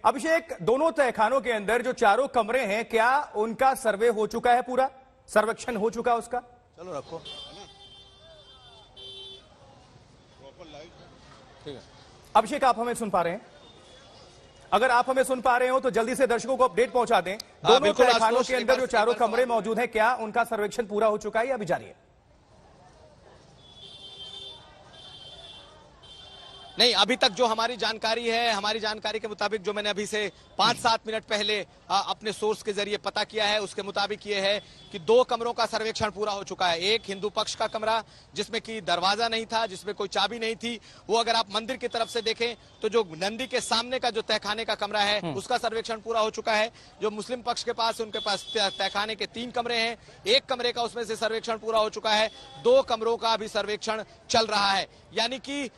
अभिषेक, दोनों तहखानों के अंदर जो चारों कमरे हैं, क्या उनका सर्वे हो चुका है? पूरा सर्वेक्षण हो चुका है उसका? चलो रखो, ठीक है। अभिषेक, आप हमें सुन पा रहे हैं? अगर आप हमें सुन पा रहे हो तो जल्दी से दर्शकों को अपडेट पहुंचा दें। दोनों तहखानों के अंदर जो चारों कमरे मौजूद हैं, क्या उनका सर्वेक्षण पूरा हो चुका है या अभी जारी है? नहीं, अभी तक जो हमारी जानकारी के मुताबिक, जो मैंने अभी से 5-7 मिनट पहले अपने सोर्स के जरिए पता किया है, उसके मुताबिक ये है कि 2 कमरों का सर्वेक्षण पूरा हो चुका है। एक हिंदू पक्ष का कमरा जिसमें कि दरवाजा नहीं था, जिसमें कोई चाबी नहीं थी, वो अगर आप मंदिर की तरफ से देखें तो जो नंदी के सामने का जो तहखाने का कमरा है उसका सर्वेक्षण पूरा हो चुका है। जो मुस्लिम पक्ष के पास, उनके पास तहखाने के 3 कमरे हैं, एक कमरे का उसमें से सर्वेक्षण पूरा हो चुका है, 2 कमरों का अभी सर्वेक्षण चल रहा है। यानी कि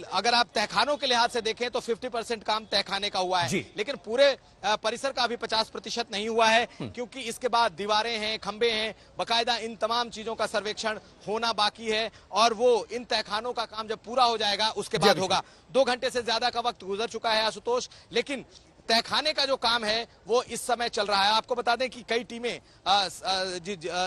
अगर आप तहखानों के लिहाज से देखें तो 50% काम तहखाने का हुआ है, लेकिन पूरे परिसर का अभी 50% नहीं हुआ है, क्योंकि इसके बाद दीवारें हैं, खंबे हैं, बकायदा इन तमाम चीजों का सर्वेक्षण होना बाकी है और वो इन तहखानों का काम जब पूरा हो जाएगा उसके बाद होगा। 2 घंटे से ज्यादा का वक्त गुजर चुका है आशुतोष, लेकिन तहखाने का जो काम है वो इस समय चल रहा है। आपको बता दें कि कई टीमें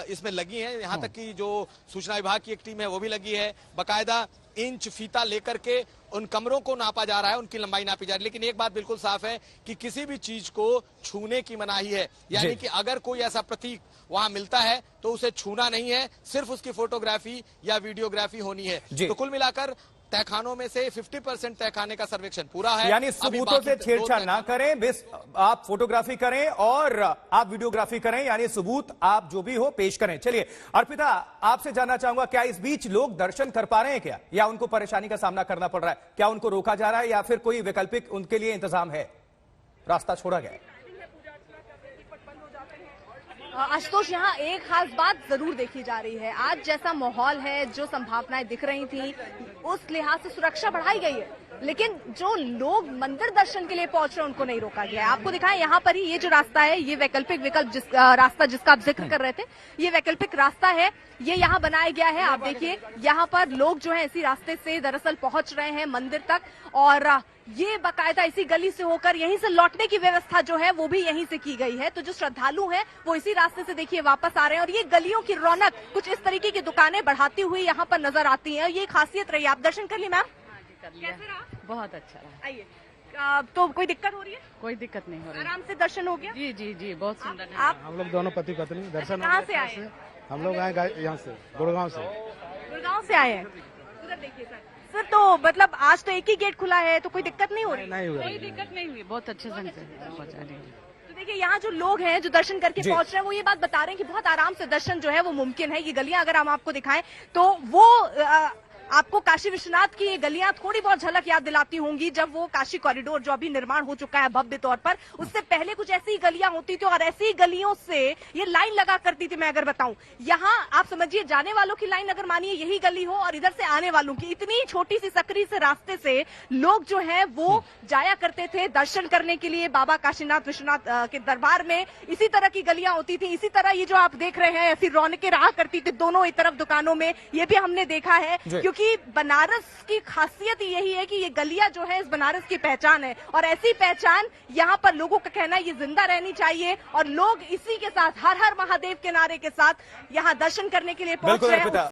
इसमें लगी हैं, यहां तक कि जो सूचना विभाग की एक टीम है वो भी लगी है। बकायदा इंच फीता लेकर के उन कमरों को नापा जा रहा है, उनकी लंबाई नापी जा रही है। लेकिन एक बात बिल्कुल साफ है कि किसी भी चीज को छूने की मनाही है, यानी कि अगर कोई ऐसा प्रतीक वहां मिलता है तो उसे छूना नहीं है, सिर्फ उसकी फोटोग्राफी या वीडियोग्राफी होनी है। तो कुल मिलाकर तहखानों में से 50% तहखाने का सर्वेक्षण पूरा है। यानी सबूतों से छेड़छाड़ ना करें, बस आप फोटोग्राफी करें और आप वीडियोग्राफी करें, यानी सबूत आप जो भी हो पेश करें। चलिए अर्पिता, आपसे जानना चाहूंगा, क्या इस बीच लोग दर्शन कर पा रहे हैं क्या, या उनको परेशानी का सामना करना पड़ रहा है? क्या उनको रोका जा रहा है या फिर कोई वैकल्पिक उनके लिए इंतजाम है, रास्ता छोड़ा गया है? आशुतोष, यहाँ एक खास बात जरूर देखी जा रही है। आज जैसा माहौल है, जो संभावनाएं दिख रही थी, उस लिहाज से सुरक्षा बढ़ाई गई है, लेकिन जो लोग मंदिर दर्शन के लिए पहुंच रहे हैं उनको नहीं रोका गया है। आपको दिखाएं, यहाँ पर ही ये जो रास्ता है, ये वैकल्पिक रास्ता जिसका आप जिक्र कर रहे थे, ये वैकल्पिक रास्ता है, ये यहाँ बनाया गया है। आप देखिए, यहाँ पर लोग जो है इसी रास्ते से दरअसल पहुंच रहे हैं मंदिर तक, और ये बाकायदा इसी गली से होकर यहीं से लौटने की व्यवस्था जो है वो भी यहीं से की गई है। तो जो श्रद्धालु हैं वो इसी रास्ते से देखिए वापस आ रहे हैं, और ये गलियों की रौनक कुछ इस तरीके की दुकानें बढ़ाती हुई यहाँ पर नजर आती हैं। ये खासियत रही। आप दर्शन कर लिए मैम? कैसे रहा? बहुत अच्छा रहा। आइए, तो कोई दिक्कत हो रही है? कोई दिक्कत नहीं हो रही, आराम से दर्शन हो गया? जी जी जी, बहुत सुंदर है। आप? हम लोग दोनों पति पत्नी दर्शन। कहाँ से आए? हम लोग आए यहाँ से, गुड़गांव से। गुड़गांव से आए हैं। उधर देखिए सर, तो मतलब आज तो एक ही गेट खुला है, तो कोई दिक्कत नहीं हो रही? नहीं हुई, कोई दिक्कत नहीं हुई, बहुत अच्छे ढंग से पहुंचा रही है। तो देखिए, यहाँ जो लोग हैं जो दर्शन करके पहुंच रहे हैं, वो ये बात बता रहे हैं कि बहुत आराम से दर्शन जो है वो मुमकिन है। ये गलियां अगर हम आपको दिखाएं तो वो आपको काशी विश्वनाथ की ये गलियां थोड़ी बहुत झलक याद दिलाती होंगी, जब वो काशी कॉरिडोर जो अभी निर्माण हो चुका है भव्य तौर पर, उससे पहले कुछ ऐसी गलियां होती थी, और ऐसी गलियों से ये लाइन लगा करती थी। मैं अगर बताऊं, यहाँ आप समझिए जाने वालों की लाइन अगर मानिए यही गली हो, और इधर से आने वालों की, इतनी छोटी सी सकरी से रास्ते से लोग जो है वो जाया करते थे दर्शन करने के लिए बाबा काशीनाथ विश्वनाथ के दरबार में। इसी तरह की गलियां होती थी, इसी तरह ये जो आप देख रहे हैं ऐसी रौनकें रहा करती थी दोनों ही तरफ दुकानों में। ये भी हमने देखा है, क्योंकि बनारस की खासियत यही है कि ये गलियां जो है इस बनारस की पहचान है, और ऐसी पहचान यहाँ पर लोगों का कहना है ये जिंदा रहनी चाहिए, और लोग इसी के साथ हर हर महादेव के नारे के साथ यहाँ दर्शन करने के लिए पहुंच रहे हैं।